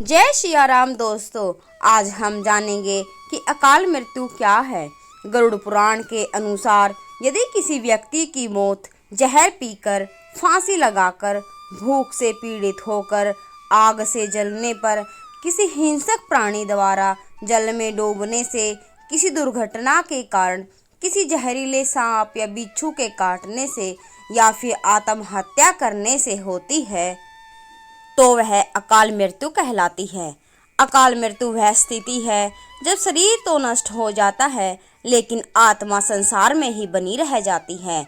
जय सिया राम दोस्तों। आज हम जानेंगे कि अकाल मृत्यु क्या है। गरुड़ पुराण के अनुसार यदि किसी व्यक्ति की मौत जहर पीकर, फांसी लगाकर, भूख से पीड़ित होकर, आग से जलने पर, किसी हिंसक प्राणी द्वारा जल में डूबने से, किसी दुर्घटना के कारण, किसी जहरीले सांप या बिच्छू के काटने से या फिर आत्महत्या करने से होती है तो वह अकाल मृत्यु कहलाती है। अकाल मृत्यु वह स्थिति है जब शरीर तो नष्ट हो जाता है लेकिन आत्मा संसार में ही बनी रह जाती है।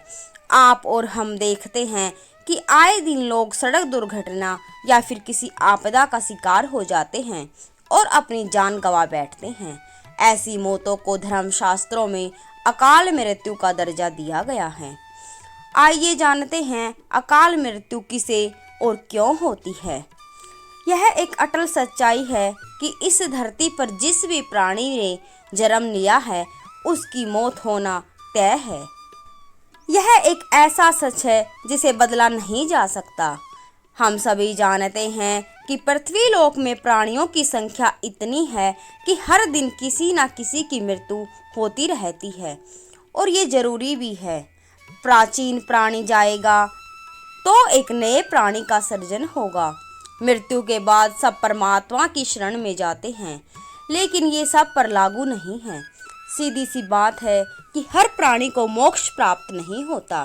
आप और हम देखते हैं कि आए दिन लोग सड़क दुर्घटना या फिर किसी आपदा का शिकार हो जाते हैं और अपनी जान गंवा बैठते हैं। ऐसी मौतों को धर्मशास्त्रों में अकाल मृत्यु का दर्जा दिया गया है। आइए जानते हैं अकाल मृत्यु किसे और क्यों होती है। यह एक अटल सच्चाई है कि इस धरती पर जिस भी प्राणी ने जन्म लिया है उसकी मौत होना तय है। यह एक ऐसा सच है जिसे बदला नहीं जा सकता। हम सभी जानते हैं कि पृथ्वी लोक में प्राणियों की संख्या इतनी है कि हर दिन किसी न किसी की मृत्यु होती रहती है और ये जरूरी भी है। प्राचीन प्राणी जाएगा तो एक नए प्राणी का सर्जन होगा। मृत्यु के बाद सब परमात्मा की शरण में जाते हैं, लेकिन ये सब पर लागू नहीं है। सीधी सी बात है कि हर प्राणी को मोक्ष प्राप्त नहीं होता।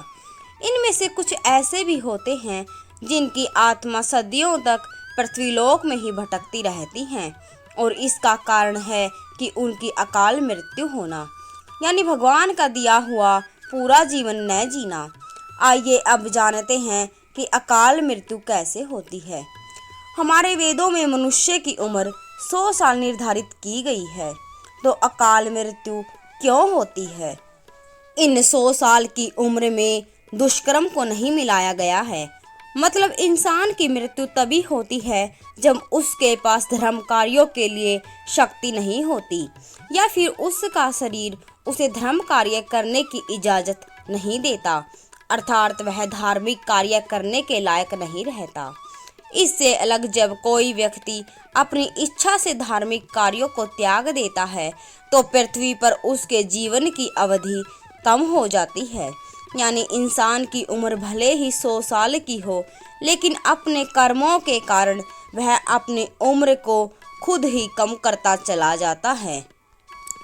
इनमें से कुछ ऐसे भी होते हैं जिनकी आत्मा सदियों तक पृथ्वीलोक में ही भटकती रहती हैं और इसका कारण है कि उनकी अकाल मृत्यु होना, यानी भगवान का दिया हुआ पूरा जीवन न जीना। आइए अब जानते हैं कि अकाल मृत्यु कैसे होती है। हमारे वेदों में मनुष्य की उम्र 100 साल निर्धारित की गई है, तो अकाल मृत्यु क्यों होती है? इन 100 साल की उम्र में दुष्कर्म को नहीं मिलाया गया है। मतलब इंसान की मृत्यु तभी होती है जब उसके पास धर्म कार्यों के लिए शक्ति नहीं होती या फिर उसका शरीर उसे धर्म कार्य करने की इजाज़त नहीं देता, अर्थात वह धार्मिक कार्य करने के लायक नहीं रहता। इससे अलग जब कोई व्यक्ति अपनी इच्छा से धार्मिक कार्यों को त्याग देता है तो पृथ्वी पर उसके जीवन की अवधि कम हो जाती है। यानी इंसान की उम्र भले ही 100 साल की हो, लेकिन अपने कर्मों के कारण वह अपनी उम्र को खुद ही कम करता चला जाता है,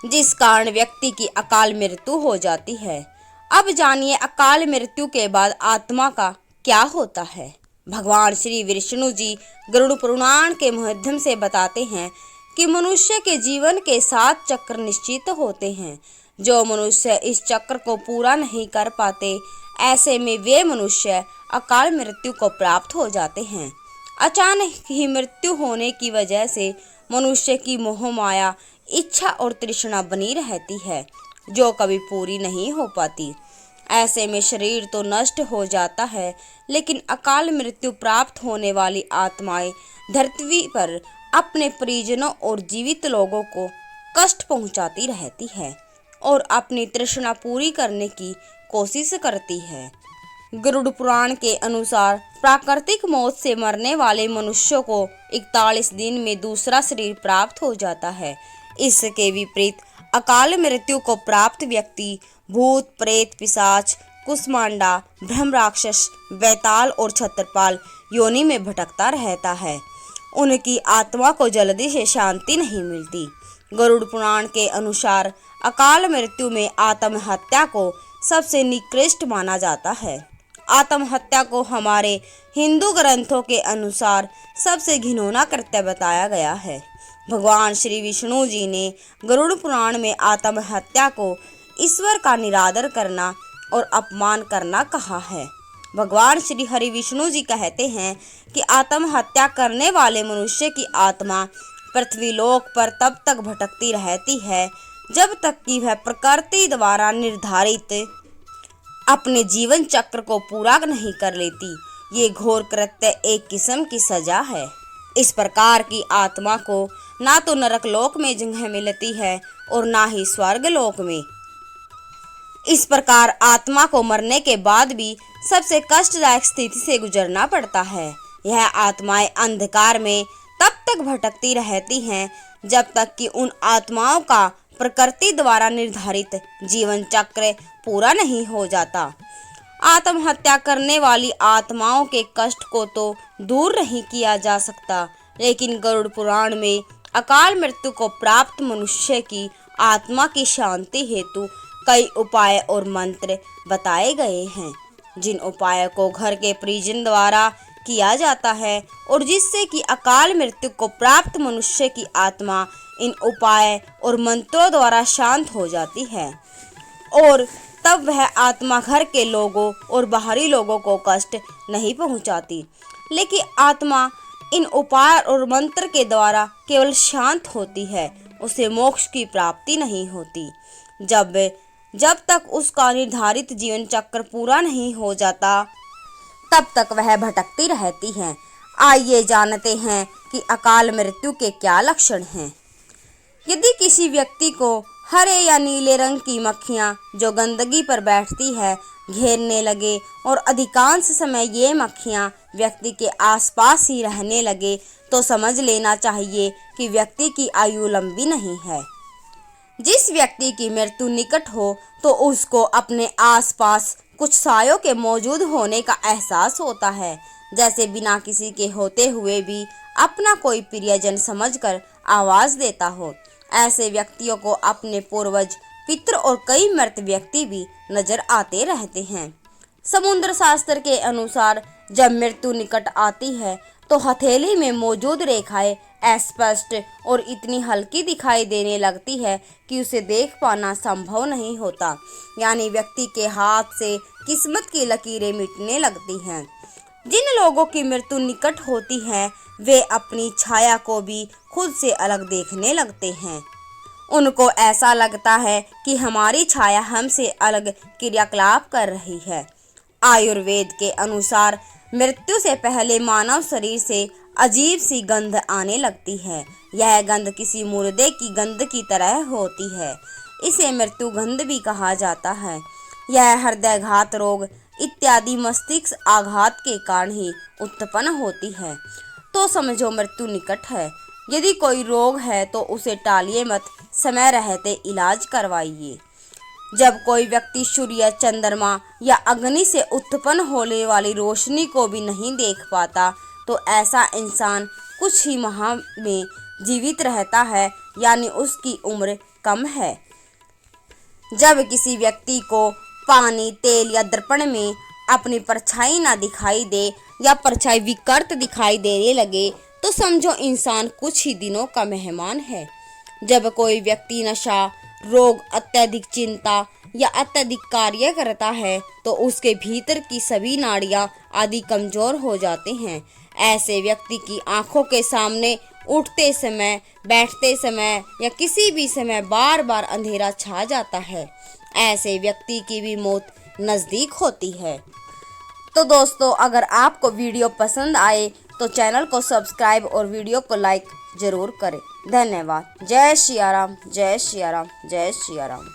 जिस कारण व्यक्ति की अकाल मृत्यु हो जाती है। अब जानिए अकाल मृत्यु के बाद आत्मा का क्या होता है। भगवान श्री विष्णु जी गरुड़ पुराण के माध्यम से बताते हैं कि मनुष्य के जीवन के 7 चक्र निश्चित होते हैं। जो मनुष्य इस चक्र को पूरा नहीं कर पाते, ऐसे में वे मनुष्य अकाल मृत्यु को प्राप्त हो जाते हैं। अचानक ही मृत्यु होने की वजह से मनुष्य की मोह माया, इच्छा और तृष्णा बनी रहती है जो कभी पूरी नहीं हो पाती। ऐसे में शरीर तो नष्ट हो जाता है, लेकिन अकाल मृत्यु प्राप्त होने वाली आत्माएं धरती पर अपने परिजनों और जीवित लोगों को कष्ट पहुंचाती रहती है और अपनी तृष्णा पूरी करने की कोशिश करती है। गरुड़ पुराण के अनुसार प्राकृतिक मौत से मरने वाले मनुष्यों को 41 दिन में दूसरा शरीर प्राप्त हो जाता है। इसके विपरीत अकाल मृत्यु को प्राप्त व्यक्ति भूत, प्रेत, पिशाच, कुष्मांडा, ब्रह्म राक्षस, बैताल और छत्रपाल योनि में भटकता रहता है। उनकी आत्मा को जल्दी से शांति नहीं मिलती। गरुड़ पुराण के अनुसार अकाल मृत्यु में आत्महत्या को सबसे निकृष्ट माना जाता है। आत्महत्या को हमारे हिंदू ग्रंथों के अनुसार सबसे घिनौना कृत्य बताया गया है। भगवान श्री विष्णु जी ने गरुड़ पुराण में आत्महत्या को ईश्वर का निरादर करना और अपमान करना कहा है। भगवान श्री हरि विष्णु जी कहते हैं कि आत्महत्या करने वाले मनुष्य की आत्मा पृथ्वीलोक पर तब तक भटकती रहती है जब तक कि वह प्रकृति द्वारा निर्धारित अपने जीवन चक्र को पूरा नहीं कर लेती। ये घोर कृत्य एक किस्म की सजा है। इस प्रकार की आत्मा को ना तो नरक लोक में जगह मिलती है और ना ही स्वर्ग लोक में। इस प्रकार आत्मा को मरने के बाद भी सबसे कष्टदायक स्थिति से गुजरना पड़ता है। यह आत्माएं अंधकार में तब तक भटकती रहती हैं जब तक कि उन आत्माओं का प्रकृति द्वारा निर्धारित जीवन चक्र पूरा नहीं हो जाता। आत्महत्या करने वाली आत्माओं के कष्ट को तो दूर नहीं किया जा सकता, लेकिन गरुड़ पुराण में अकाल मृत्यु को प्राप्त मनुष्य की आत्मा की शांति हेतु कई उपाय और मंत्र बताए गए हैं, जिन उपायों को घर के परिजन द्वारा किया जाता है और जिससे कि अकाल मृत्यु को प्राप्त मनुष्य की आत्मा इन उपाय और मंत्रों द्वारा शांत हो जाती है और तब वह आत्मा घर के लोगों और बाहरी लोगों को कष्ट नहीं पहुंचाती। लेकिन आत्मा इन उपाय और मंत्र के द्वारा केवल शांत होती है, उसे मोक्ष की प्राप्ति नहीं होती। जब तक उसका निर्धारित जीवन चक्र पूरा नहीं हो जाता तब तक वह भटकती रहती हैं। आइए जानते हैं कि अकाल मृत्यु के क्या लक्षण हैं। यदि किसी व्यक्ति को हरे या नीले रंग की मक्खियां जो गंदगी पर बैठती है घेरने लगे और अधिकांश समय ये मक्खियां व्यक्ति के आसपास ही रहने लगे तो समझ लेना चाहिए कि व्यक्ति की आयु लंबी नहीं है। जिस व्यक्ति की मृत्यु निकट हो तो उसको अपने आसपास कुछ सायों के मौजूद होने का एहसास होता है, जैसे बिना किसी के होते हुए भी अपना कोई प्रियजन समझकर आवाज देता हो। ऐसे व्यक्तियों को अपने पूर्वज, पितृ और कई मृत व्यक्ति भी नजर आते रहते हैं। समुद्र शास्त्र के अनुसार जब मृत्यु निकट आती है तो हथेली में मौजूद रेखाएं अस्पष्ट और इतनी हल्की दिखाई देने लगती है कि उसे देख पाना संभव नहीं होता, यानी व्यक्ति के हाथ से किस्मत की लकीरें मिटने लगती हैं। जिन लोगों की मृत्यु निकट होती है वे अपनी छाया को भी खुद से अलग देखने लगते हैं। उनको ऐसा लगता है कि हमारी छाया हमसे अलग क्रियाकलाप कर रही है। आयुर्वेद के अनुसार मृत्यु से पहले मानव शरीर से अजीब सी गंध आने लगती है। यह गंध किसी मुर्दे की गंध की तरह होती है। इसे मृत्यु गंध भी कहा जाता है। यह हृदयघात रोग इत्यादि मस्तिष्क आघात के कारण ही उत्पन्न होती है। तो समझो मृत्यु निकट है। यदि कोई रोग है तो उसे टालिए मत, समय रहते इलाज करवाइए। जब कोई व्यक्ति सूर्य, चंद्रमा या अग्नि से उत्पन्न होने वाली रोशनी को भी नहीं देख पाता तो ऐसा इंसान कुछ ही माह में जीवित रहता है, यानी उसकी उम्र कम है। जब किसी व्यक्ति को पानी, तेल या दर्पण में अपनी परछाई ना दिखाई दे या परछाई विकृत दिखाई देने लगे तो समझो इंसान कुछ ही दिनों का मेहमान है। जब कोई व्यक्ति नशा, रोग, अत्यधिक चिंता या अत्यधिक कार्य करता है तो उसके भीतर की सभी नाड़ियां आदि कमजोर हो जाते हैं। ऐसे व्यक्ति की आंखों के सामने उठते समय, बैठते समय या किसी भी समय बार बार अंधेरा छा जाता है। ऐसे व्यक्ति की भी मौत नज़दीक होती है। तो दोस्तों, अगर आपको वीडियो पसंद आए तो चैनल को सब्सक्राइब और वीडियो को लाइक ज़रूर करें। धन्यवाद। जय सिया राम, जय सिया राम, जय सिया राम।